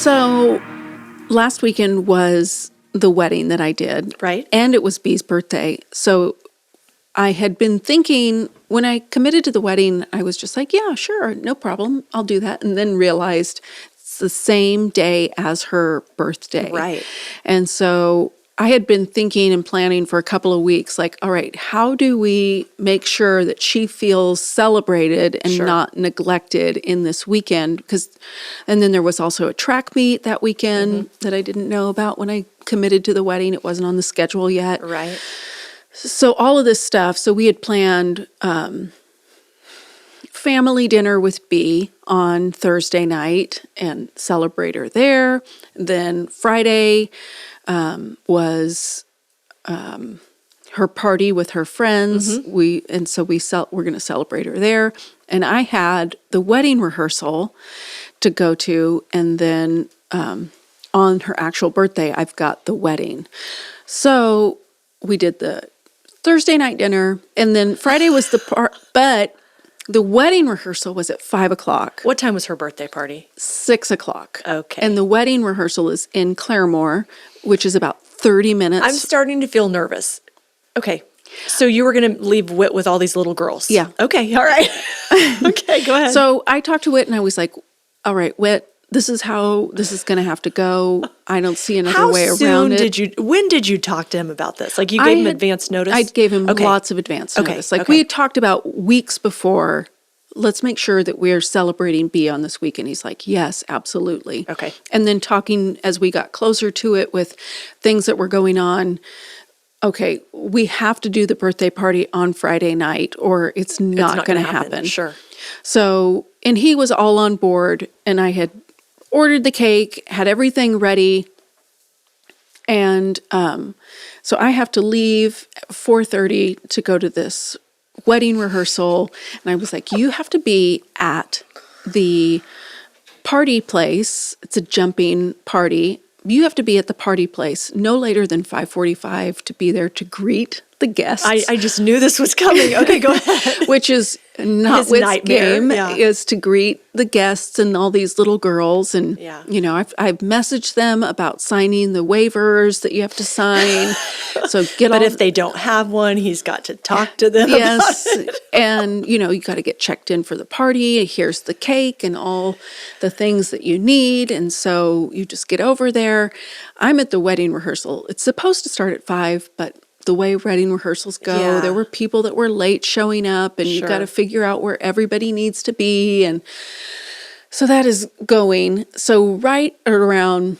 So last weekend was the wedding that I did. Right. And it was Bee's birthday. So I had been thinking, when I committed to the wedding, I was just like, yeah, sure, no problem. I'll do that. And then realized it's the same day as her birthday. Right. And so I had been thinking and planning for a couple of weeks, like, all right, how do we make sure that she feels celebrated and Sure. not neglected in this weekend? And then there was also a track meet that weekend that I didn't know about when I committed to the wedding. It wasn't on the schedule yet. Right. So all of this stuff. So we had planned family dinner with B on Thursday night and celebrate her there. Then Friday was her party with her friends. We're going to celebrate her there. And I had the wedding rehearsal to go to, and then on her actual birthday, I've got the wedding. So we did the Thursday night dinner, and then Friday was but the wedding rehearsal was at 5:00. What time was her birthday party? 6:00. Okay. And the wedding rehearsal is in Claremore, which is about 30 minutes. I'm starting to feel nervous. Okay. So you were going to leave Whit with all these little girls? Yeah. Okay. All right. Okay. Go ahead. So I talked to Whit, and I was like, all right, Whit, this is how this is going to have to go. I don't see another way around it. When did you talk to him about this? Like you gave him advance notice? I gave him lots of advance notice. Like we had talked about weeks before, let's make sure that we're celebrating B on this weekend. He's like, yes, absolutely. Okay. And then talking as we got closer to it with things that were going on, okay, we have to do the birthday party on Friday night or it's not going to happen. Sure. So, and he was all on board, and I had ordered the cake, had everything ready, and so I have to leave at 4:30 to go to this wedding rehearsal, and I was like, you have to be at the party place. It's a jumping party. You have to be at the party place no later than 5:45 to be there to greet the guests. I just knew this was coming. Okay, go ahead. Which is not His Whit's nightmare, game, yeah. is to greet the guests and all these little girls. And, Yeah. you know, I've messaged them about signing the waivers that you have to sign. So But if they don't have one, he's got to talk to them Yes. about it. And, you know, you got to get checked in for the party. Here's the cake and all the things that you need. And so you just get over there. I'm at the wedding rehearsal. It's supposed to start at 5, but the way wedding rehearsals go, Yeah. there were people that were late showing up, and you've got to figure out where everybody needs to be. And so that is going. So right around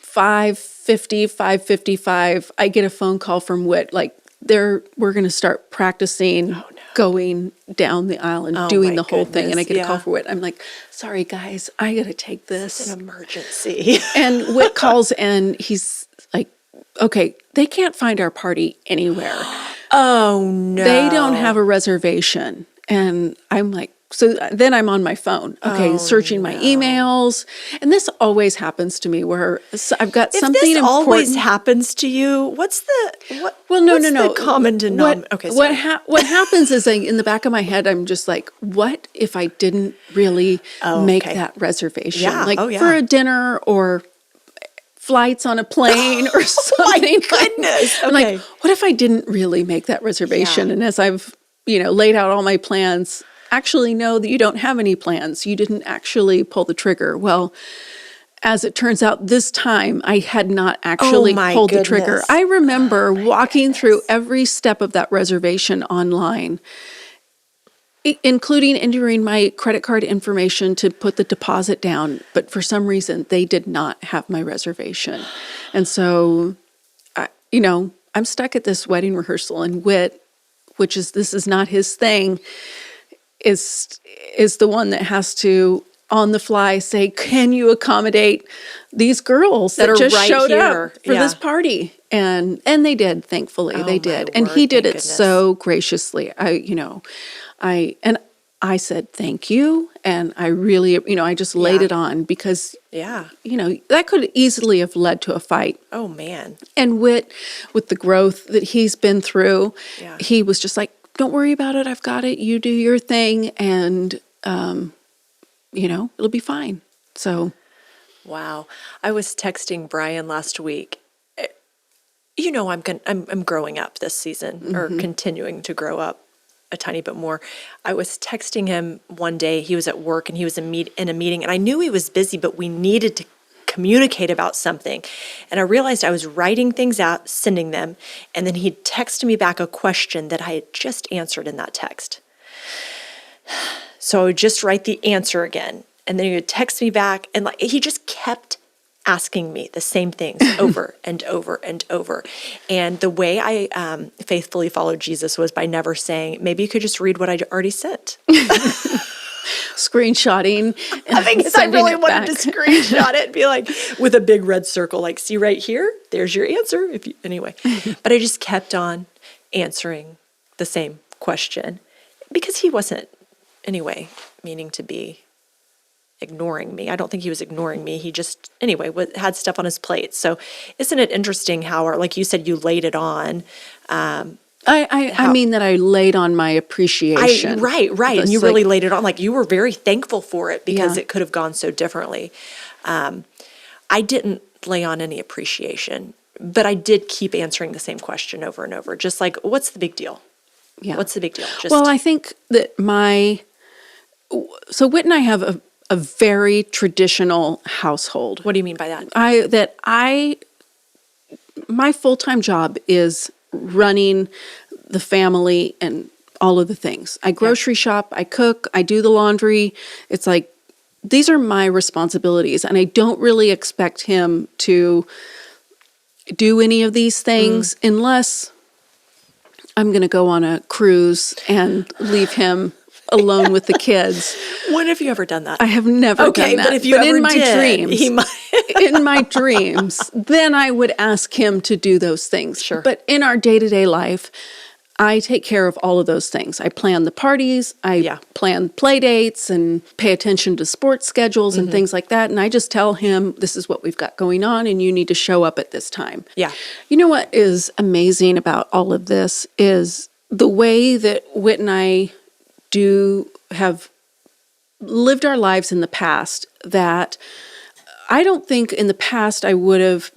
5:50, 5:55, I get a phone call from Whit, like, we're going to start practicing going down the aisle and doing the whole thing. And I get a call for Whit. I'm like, sorry, guys, I got to take this. It's an emergency. And Whit calls, and he's like, okay, they can't find our party anywhere. Oh, no. They don't have a reservation. And I'm like, so then I'm on my phone, searching my emails. And this always happens to me where I've got something If this important. always happens to you, what's the the common denominator? Okay, sorry. What happens is in the back of my head, I'm just like, what if I didn't really make that reservation? Yeah. Like yeah. for a dinner or flights on a plane or something. My goodness. I'm like, what if I didn't really make that reservation? Yeah. And as I've, laid out all my plans, actually know that you don't have any plans. You didn't actually pull the trigger. Well, as it turns out, this time I had not actually pulled the trigger. I remember walking through every step of that reservation online, including entering my credit card information to put the deposit down. But for some reason, they did not have my reservation. And so, I'm stuck at this wedding rehearsal, and Whit, this is not his thing, is the one that has to, on the fly, say, can you accommodate these girls that just showed up for this party? And they did, thankfully, they did. And he did it so graciously. I said, thank you. And I really, I just laid it on because, that could easily have led to a fight. Oh, man. And Whit, with the growth that he's been through, he was just like, don't worry about it. I've got it. You do your thing. And, it'll be fine. So Wow. I was texting Brian last week. You know, I'm growing up this season, or continuing to grow up a tiny bit more. I was texting him one day. He was at work and he was in a meeting, and I knew he was busy, but we needed to communicate about something. And I realized I was writing things out, sending them, and then he'd text me back a question that I had just answered in that text. So I would just write the answer again, and then he would text me back, and like he just kept asking me the same things over and over and over. And the way I faithfully followed Jesus was by never saying, maybe you could just read what I already sent. Screenshotting. I think I really wanted to screenshot it and be like, with a big red circle, like, see right here, there's your answer. Anyway, but I just kept on answering the same question because he wasn't, anyway, meaning to be ignoring me. I don't think he was ignoring me. He just, anyway, had stuff on his plate. So isn't it interesting how, like you said, you laid it on. I mean that I laid on my appreciation. Right. And you really laid it on. Like you were very thankful for it because it could have gone so differently. I didn't lay on any appreciation, but I did keep answering the same question over and over. Just like, what's the big deal? Yeah. What's the big deal? Well, I think that so Whit and I have a very traditional household. What do you mean by that? My full-time job is running the family and all of the things. I grocery shop, I cook, I do the laundry. It's like, these are my responsibilities, and I don't really expect him to do any of these things unless I'm going to go on a cruise and leave him alone with the kids. When have you ever done that? I have never done that. But if you ever in my did, dreams, he might. in my dreams, then I would ask him to do those things. Sure. But in our day-to-day life, I take care of all of those things. I plan the parties, I plan play dates and pay attention to sports schedules and things like that. And I just tell him, this is what we've got going on and you need to show up at this time. Yeah. You know what is amazing about all of this is the way that Whit and I have lived our lives in the past, that I don't think in the past I would have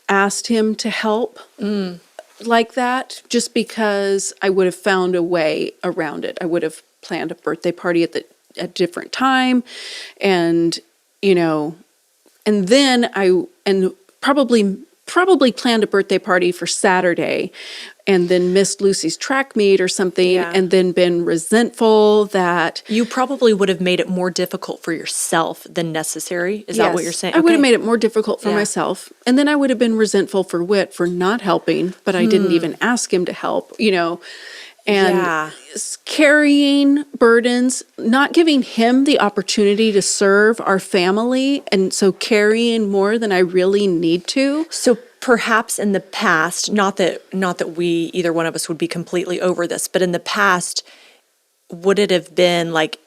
asked him to help like that, just because I would have found a way around it. I would have planned a birthday party at a different time, and then probably planned a birthday party for Saturday and then missed Lucy's track meet or something, and then been resentful that... You probably would have made it more difficult for yourself than necessary. Is that what you're saying? I would have made it more difficult for myself. And then I would have been resentful for Whit for not helping, but I didn't even ask him to help, and carrying burdens, not giving him the opportunity to serve our family, and so carrying more than I really need to. So perhaps in the past, not that we, either one of us, would be completely over this, but in the past, would it have been like,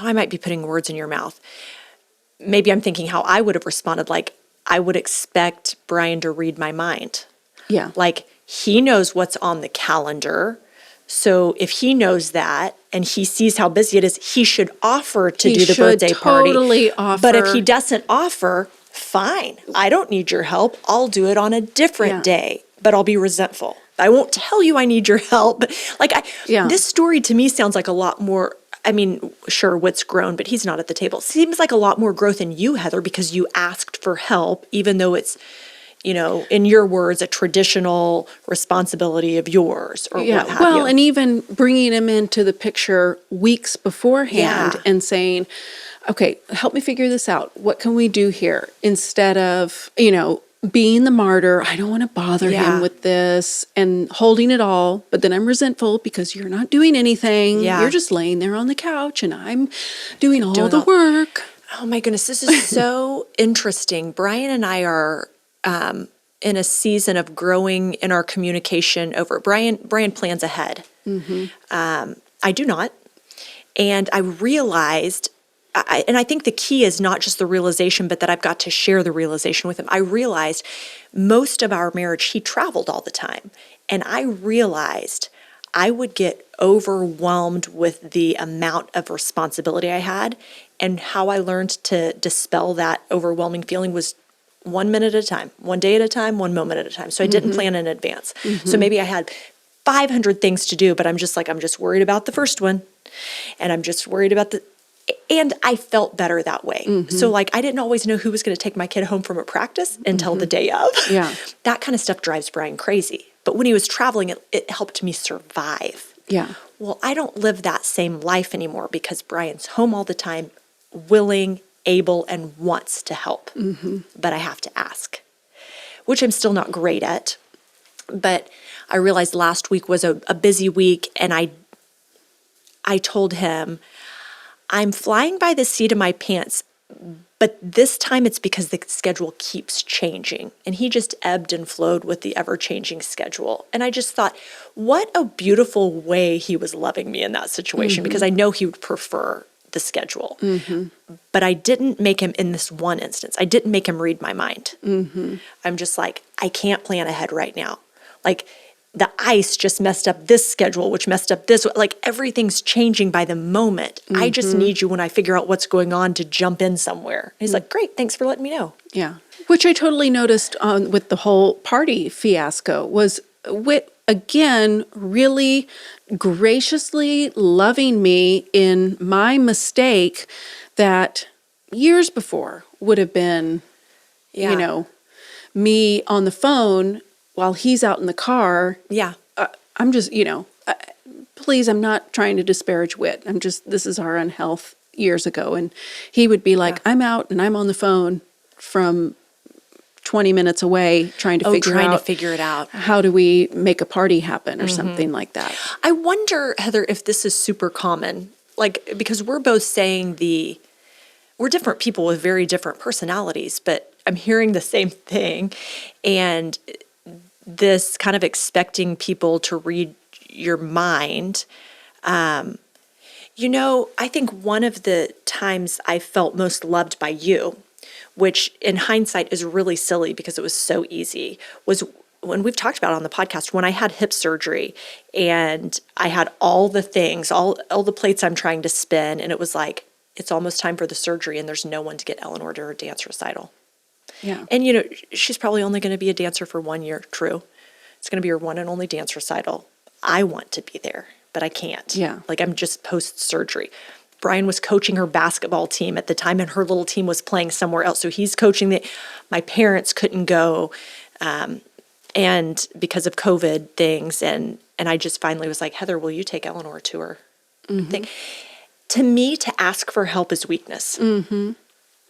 I might be putting words in your mouth. Maybe I'm thinking how I would have responded, like, I would expect Brian to read my mind. Yeah. Like, he knows what's on the calendar. So if he knows that and he sees how busy it is, he should offer to do the birthday party. Totally offer. But if he doesn't offer, fine. I don't need your help. I'll do it on a different day, but I'll be resentful. I won't tell you I need your help. Like, this story to me sounds like a lot more. I mean, sure, Whit's grown, but he's not at the table. It seems like a lot more growth in you, Heather, because you asked for help, even though it's, in your words, a traditional responsibility of yours or what have you. Well, and even bringing him into the picture weeks beforehand and saying, okay, help me figure this out. What can we do here? Instead of, being the martyr, I don't want to bother him with this, and holding it all, but then I'm resentful because you're not doing anything. You're just laying there on the couch and I'm doing all the work. Oh my goodness, this is so interesting. Brian and I are in a season of growing in our communication over. Brian plans ahead. I do not. And I realized, and I think the key is not just the realization, but that I've got to share the realization with him. I realized most of our marriage, he traveled all the time. And I realized I would get overwhelmed with the amount of responsibility I had. And how I learned to dispel that overwhelming feeling was 1 minute at a time, one day at a time, one moment at a time. So I didn't plan in advance. So maybe I had 500 things to do, but I'm just worried about the first one. And I'm just worried about and I felt better that way. So like, I didn't always know who was going to take my kid home from a practice until the day of. Yeah. That kind of stuff drives Brian crazy. But when he was traveling, it helped me survive. Yeah. Well, I don't live that same life anymore because Brian's home all the time, willing, able, and wants to help. But I have to ask, which I'm still not great at. But I realized last week was a busy week, and I told him, I'm flying by the seat of my pants, but this time it's because the schedule keeps changing. And he just ebbed and flowed with the ever-changing schedule. And I just thought, what a beautiful way he was loving me in that situation, because I know he would prefer the schedule. But I didn't make him, in this one instance, I didn't make him read my mind. I'm just like, I can't plan ahead right now. Like, the ice just messed up this schedule, which messed up this. Like, everything's changing by the moment. I just need you when I figure out what's going on to jump in somewhere. He's like, great, thanks for letting me know. Yeah. Which I totally noticed with the whole party fiasco was again, really graciously loving me in my mistake that years before would have been, me on the phone while he's out in the car. Yeah. I'm just, please, I'm not trying to disparage Whit. This is our unhealth years ago. And he would be like, I'm out and I'm on the phone from 20 minutes away trying to figure it out. How do we make a party happen or something like that? I wonder, Heather, if this is super common, like, because we're both saying we're different people with very different personalities, but I'm hearing the same thing. And this kind of expecting people to read your mind. I think one of the times I felt most loved by you, which in hindsight is really silly because it was so easy, was when we've talked about it on the podcast, when I had hip surgery and I had all the things, all the plates I'm trying to spin, and it was like, it's almost time for the surgery and there's no one to get Eleanor to her dance recital. Yeah. And, she's probably only going to be a dancer for 1 year. True. It's going to be her one and only dance recital. I want to be there, but I can't. Yeah. Like, I'm just post-surgery. Brian was coaching her basketball team at the time, and her little team was playing somewhere else. So he's coaching my parents couldn't go, and because of COVID things. And I just finally was like, Heather, will you take Eleanor to her thing? To me, to ask for help is weakness.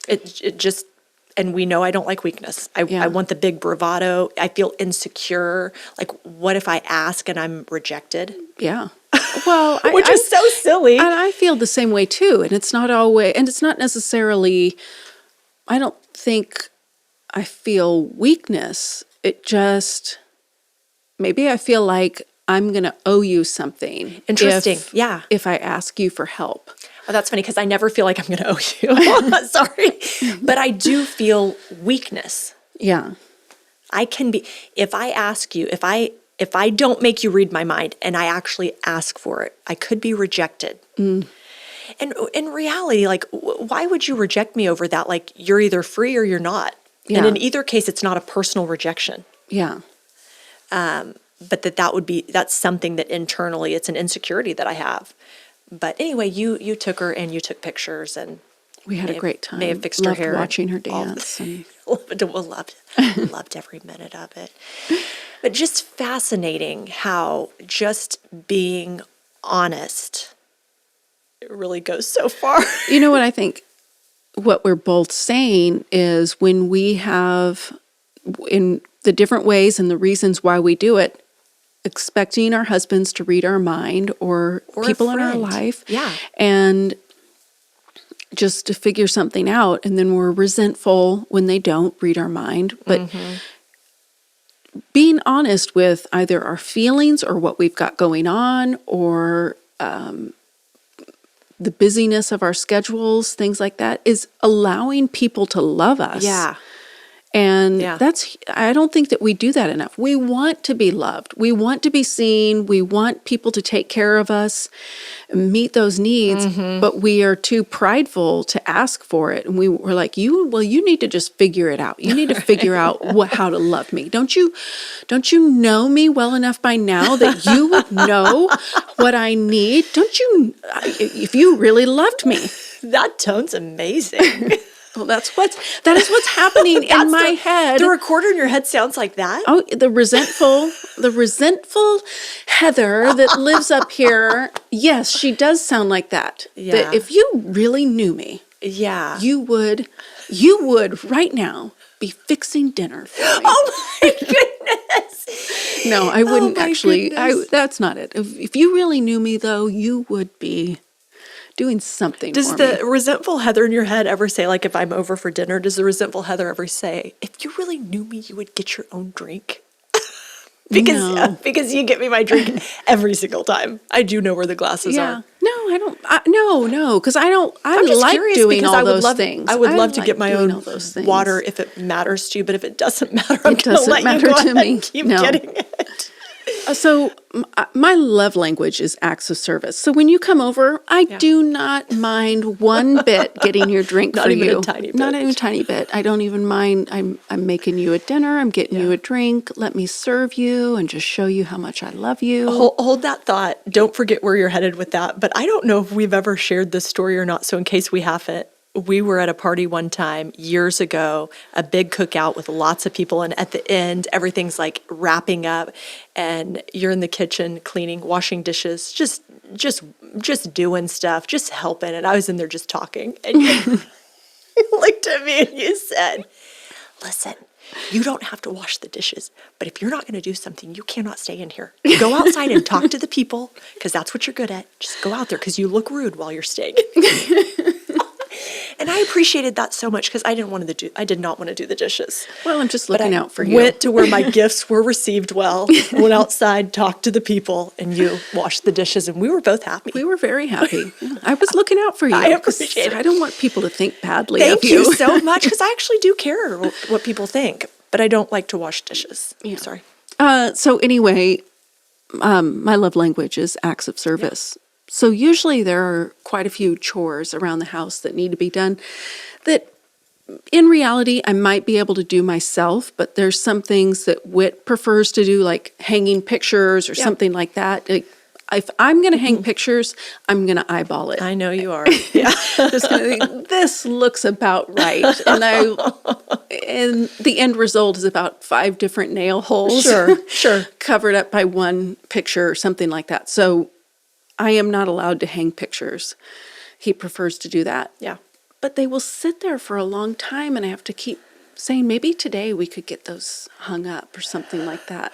It just, and we know I don't like weakness. I want the big bravado. I feel insecure. Like, what if I ask and I'm rejected? Yeah. Well, which is so silly. And I feel the same way too. And it's not always, and it's not necessarily, I don't think I feel weakness. It just, maybe I feel like I'm going to owe you something. Interesting. If I ask you for help. Oh, that's funny because I never feel like I'm going to owe you. Sorry. But I do feel weakness. Yeah. I can be, if I ask you, if I don't make you read my mind and I actually ask for it, I could be rejected. And in reality, like, why would you reject me over that? Like, you're either free or you're not. Yeah. And in either case, it's not a personal rejection. Yeah. But that's something that internally, it's an insecurity that I have. But anyway, you took her and you took pictures and we had a great time. May have fixed her hair. Watching her dance. Loved every minute of it. But just fascinating how just being honest, it really goes so far. You know what I think? What we're both saying is when we have, in the different ways and the reasons why we do it, expecting our husbands to read our mind or people in our life. Yeah. And just to figure something out. And then we're resentful when they don't read our mind. But being honest with either our feelings or what we've got going on or the busyness of our schedules, things like that, is allowing people to love us. Yeah. And Yeah. I don't think that we do that enough. We want to be loved. We want to be seen. We want people to take care of us, meet those needs, but we are too prideful to ask for it. And we're like, you need to just figure it out. You need to figure out how to love me. Don't you know me well enough by now that you would know what I need? Don't you, if you really loved me? That tone's amazing. Well, that is what's happening in my head. The recorder in your head sounds like that? Oh, the resentful Heather that lives up here. Yes, she does sound like that. Yeah. That if you really knew me, Yeah. you would right now be fixing dinner for me. Oh my goodness. No, I wouldn't actually. Goodness. That's not it. If you really knew me, though, you would be doing something Does for the me. resentful Heather in your head ever say, like, if I'm over for dinner, does the resentful Heather ever say, if you really knew me, you would get your own drink? Because you get me my drink every single time. I do know where the glasses are. No, I don't. No, because I don't. I'm just like curious doing because all I would those love, things. I would love like to get my doing own all those things. water if it matters to you, but if it doesn't matter, I'm going to doesn't let matter you go to ahead me. and keep No. getting it. So my love language is acts of service. So when you come over, I do not mind one bit getting your drink Not for even you. a tiny bit. Not even a tiny bit. I don't even mind. I'm making you a dinner. I'm getting you a drink. Let me serve you and just show you how much I love you. Hold that thought. Don't forget where you're headed with that. But I don't know if we've ever shared this story or not. So in case we haven't, we were at a party one time years ago, a big cookout with lots of people. And at the end, everything's like wrapping up and you're in the kitchen cleaning, washing dishes, just doing stuff, just helping. And I was in there just talking. And you looked at me and you said, listen, you don't have to wash the dishes, but if you're not going to do something, you cannot stay in here. Go outside and talk to the people because that's what you're good at. Just go out there because you look rude while you're staying. And I appreciated that so much because I did not want to do the dishes. Well, I'm just looking out for you. Went to where my gifts were received well, went outside, talked to the people, and you washed the dishes, and we were both happy. We were very happy. Yeah, I was looking out for you. I appreciate it. I don't want people to think badly Thank of you. you so much because I actually do care what people think, but I don't like to wash dishes. Yeah. Sorry. So anyway, my love language is acts of service. So usually there are quite a few chores around the house that need to be done that in reality I might be able to do myself, but there's some things that Whit prefers to do, like hanging pictures or something like that. Like, if I'm going to hang pictures, I'm going to eyeball it. I know you are. Yeah. Just gonna think, this looks about right. And the end result is about 5 different nail holes. Sure. Covered up by one picture or something like that. So I am not allowed to hang pictures. He prefers to do that. Yeah. But they will sit there for a long time and I have to keep saying, maybe today we could get those hung up or something like that.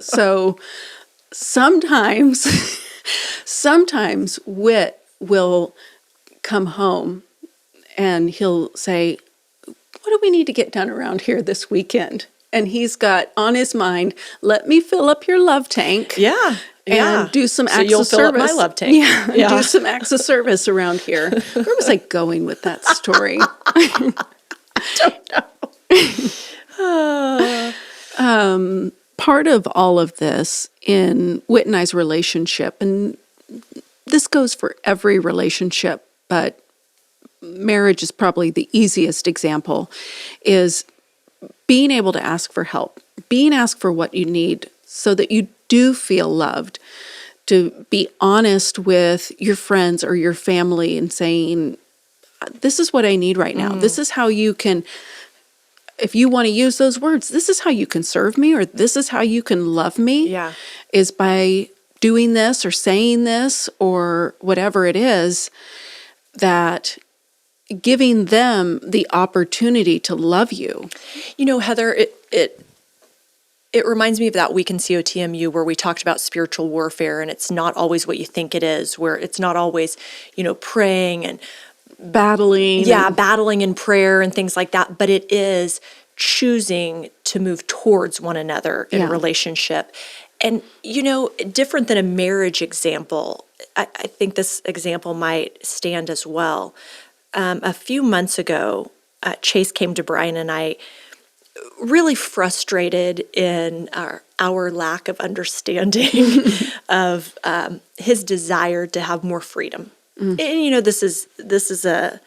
So sometimes Whit will come home and he'll say, what do we need to get done around here this weekend? And he's got on his mind, let me fill up your love tank. Yeah. And do some acts you'll of fill service. up my love tank. Yeah, do some acts of service around here. Where was I going with that story? Don't know. Part of all of this in Whit and I's relationship, and this goes for every relationship, but marriage is probably the easiest example, is being able to ask for help, being asked for what you need so that you do feel loved, to be honest with your friends or your family and saying, this is what I need right now. This is how you can, if you want to use those words, this is how you can serve me, or this is how you can love me. Yeah. Is by doing this or saying this or whatever it is, that giving them the opportunity to love you. You know, Heather, it reminds me of that week in COTMU where we talked about spiritual warfare, and it's not always what you think it is, where it's not always, praying and battling. Yeah, battling in prayer and things like that, but it is choosing to move towards one another in a relationship. And, different than a marriage example, I think this example might stand as well. A few months ago, Chase came to Brian and I really frustrated in our lack of understanding of his desire to have more freedom. And this is a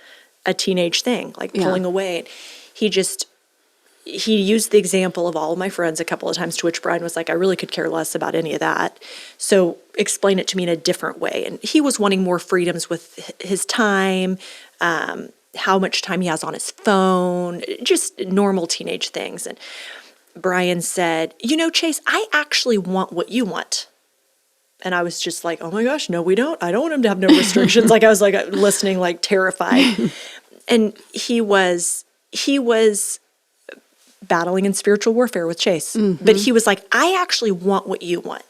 teenage thing, like pulling away. He used the example of all of my friends a couple of times, to which Brian was like, I really could care less about any of that. So explain it to me in a different way. And he was wanting more freedoms with his time, how much time he has on his phone, just normal teenage things. And Brian said, Chase, I actually want what you want. And I was just like, oh my gosh, no, we don't. I don't want him to have no restrictions. Like I was like listening, like terrified. And he was battling in spiritual warfare with Chase. But he was like, I actually want what you want.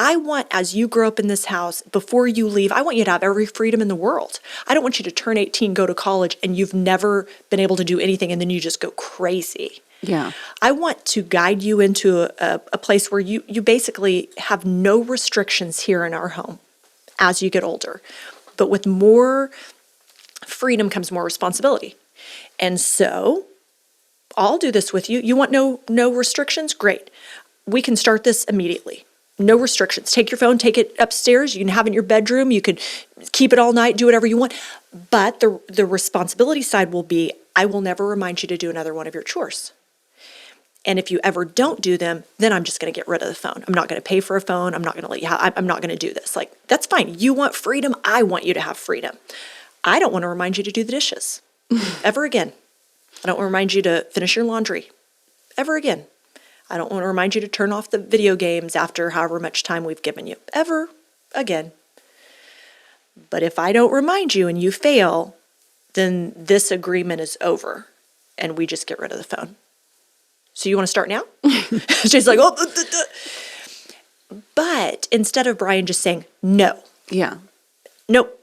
I want, as you grow up in this house, before you leave, I want you to have every freedom in the world. I don't want you to turn 18, go to college, and you've never been able to do anything, and then you just go crazy. Yeah. I want to guide you into a place where you basically have no restrictions here in our home as you get older. But with more freedom comes more responsibility. And so I'll do this with you. You want no restrictions? Great. We can start this immediately. No restrictions. Take your phone, take it upstairs. You can have it in your bedroom. You could keep it all night, do whatever you want. But the responsibility side will be, I will never remind you to do another one of your chores. And if you ever don't do them, then I'm just going to get rid of the phone. I'm not going to pay for a phone. I'm not going to let you have, I'm not going to do this. Like, that's fine. You want freedom. I want you to have freedom. I don't want to remind you to do the dishes ever again. I don't want to remind you to finish your laundry ever again. I don't want to remind you to turn off the video games after however much time we've given you ever again. But if I don't remind you and you fail, then this agreement is over and we just get rid of the phone. So you want to start now? She's like, oh. But instead of Brian just saying, no. Yeah. Nope.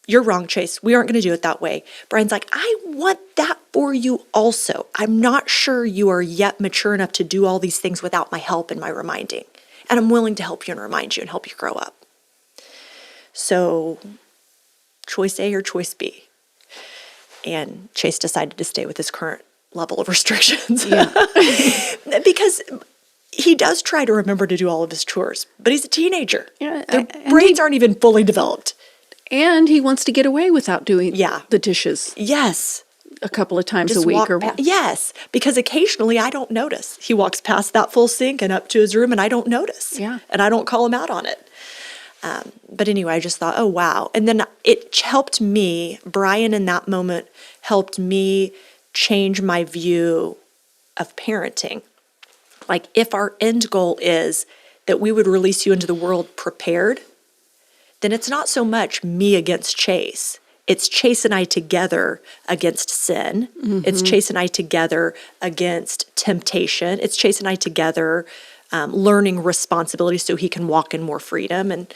You're wrong, Chase. We aren't going to do it that way. Brian's like, I want that for you also. I'm not sure you are yet mature enough to do all these things without my help and my reminding. And I'm willing to help you and remind you and help you grow up. So choice A or choice B? And Chase decided to stay with his current level of restrictions. Yeah. Because he does try to remember to do all of his chores, but he's a teenager. Yeah, their brains aren't even fully developed. And he wants to get away without doing the dishes. Yes. A couple of times a week. Yes, because occasionally I don't notice. He walks past that full sink and up to his room and I don't notice. Yeah. And I don't call him out on it. But anyway, I just thought, oh, wow. And then it helped me, Brian in that moment helped me change my view of parenting. Like if our end goal is that we would release you into the world prepared, then it's not so much me against Chase. It's Chase and I together against sin. Mm-hmm. It's Chase and I together against temptation. It's Chase and I together learning responsibility so he can walk in more freedom. And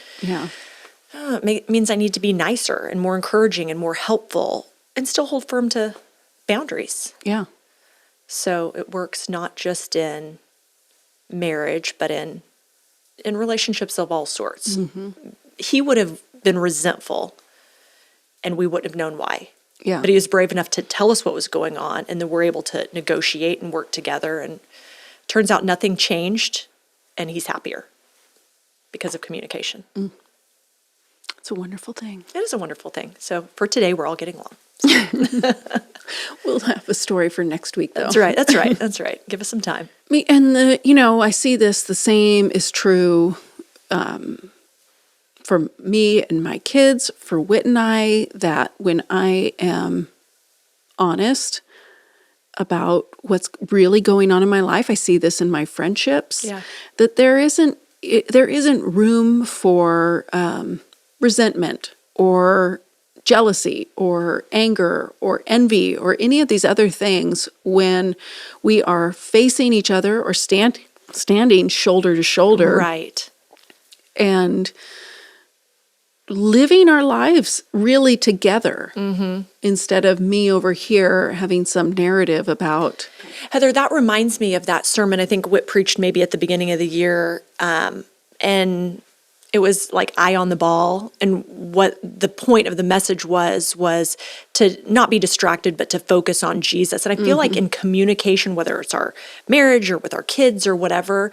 it means I need to be nicer and more encouraging and more helpful and still hold firm to boundaries. Yeah. So it works not just in marriage, but in relationships of all sorts. Mm-hmm. He would have been resentful and we wouldn't have known why. Yeah. But he was brave enough to tell us what was going on, and then we're able to negotiate and work together. And turns out nothing changed, and he's happier because of communication. Mm. It's a wonderful thing. It is a wonderful thing. So for today, we're all getting along. We'll have a story for next week, though. That's right. Give us some time. And I see this, the same is true for me and my kids, for Whit and I, that when I am honest about what's really going on in my life, I see this in my friendships, that there isn't room for resentment or jealousy or anger or envy or any of these other things when we are facing each other or standing shoulder to shoulder. Right. And living our lives really together, instead of me over here having some narrative about. Heather, that reminds me of that sermon I think Whit preached maybe at the beginning of the year. And It was like eye on the ball. And what the point of the message was to not be distracted, but to focus on Jesus. And I feel like in communication, whether it's our marriage or with our kids or whatever,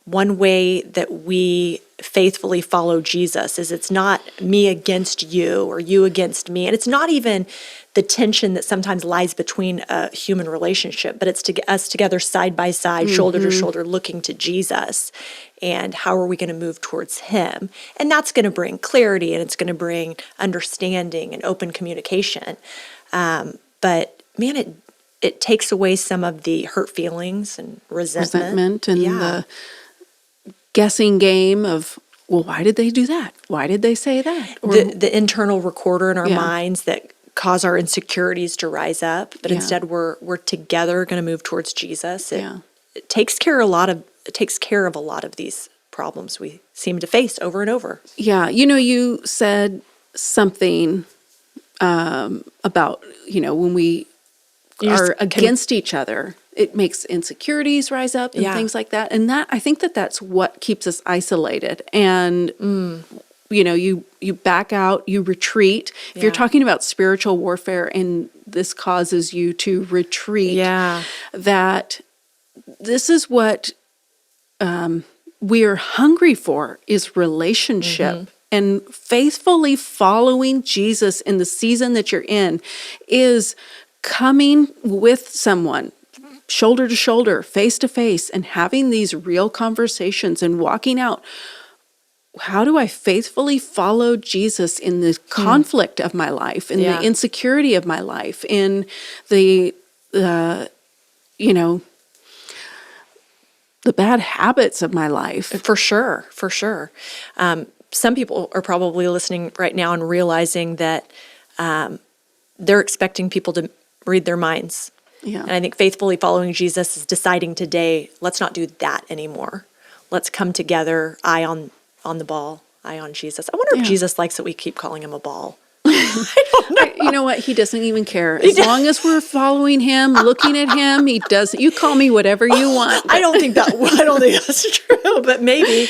one way that we faithfully follow Jesus is it's not me against you or you against me. And it's not even the tension that sometimes lies between a human relationship, but it's us together side by side, shoulder to shoulder, looking to Jesus. And how are we going to move towards him? And that's going to bring clarity, and it's going to bring understanding and open communication. But man, it takes away some of the hurt feelings and resentment and the guessing game of, well, why did they do that? Why did they say that? Or, the internal recorder in our minds that cause our insecurities to rise up. But instead, we're together going to move towards Jesus. It takes care of a lot of these problems we seem to face over and over. Yeah, you said something about when we are against each other, it makes insecurities rise up and things like that. And I think that's what keeps us isolated. And you back out, you retreat. If you're talking about spiritual warfare and this causes you to retreat, that this is what we are hungry for, is relationship. And faithfully following Jesus in the season that you're in is coming with someone, shoulder to shoulder, face to face, and having these real conversations and walking out. How do I faithfully follow Jesus in the conflict of my life, in the insecurity of my life, in the bad habits of my life? For sure. Some people are probably listening right now and realizing that they're expecting people to read their minds. Yeah. And I think faithfully following Jesus is deciding today, let's not do that anymore. Let's come together, eye on the ball, eye on Jesus. I wonder if Jesus likes that we keep calling him a ball. I don't know. You know what? He doesn't even care. As long as we're following him, looking at him, he doesn't. You call me whatever you want. I don't think that's true, but maybe.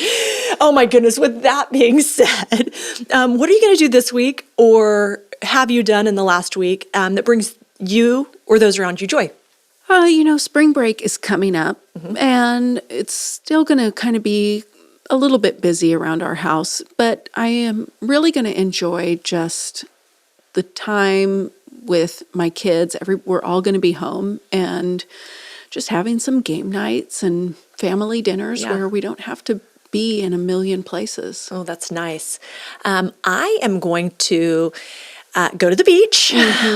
Oh my goodness. With that being said, what are you going to do this week, or have you done in the last week, that brings you or those around you joy? Spring break is coming up, and it's still going to kind of be a little bit busy around our house, but I am really going to enjoy just the time with my kids. We're all going to be home, and just having some game nights and family dinners where we don't have to be in a million places. Oh, that's nice. I am going to go to the beach,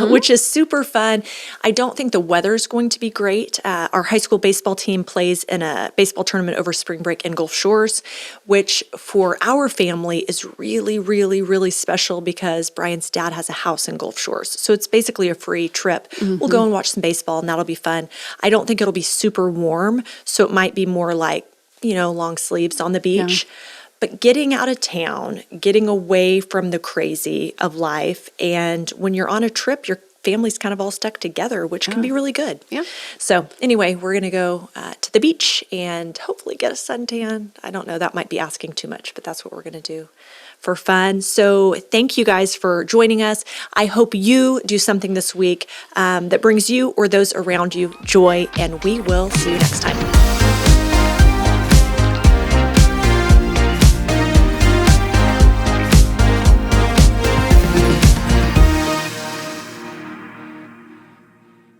which is super fun. I don't think the weather's going to be great. Our high school baseball team plays in a baseball tournament over spring break in Gulf Shores, which for our family is really, really, really special because Brian's dad has a house in Gulf Shores. So it's basically a free trip. We'll go and watch some baseball, and that'll be fun. I don't think it'll be super warm, so it might be more like, long sleeves on the beach. Yeah. But getting out of town, getting away from the crazy of life, and when you're on a trip, your family's kind of all stuck together, which can be really good. Yeah. So anyway, we're going to go to the beach and hopefully get a suntan. I don't know, that might be asking too much, but that's what we're going to do for fun. So thank you guys for joining us. I hope you do something this week that brings you or those around you joy, and we will see you next time.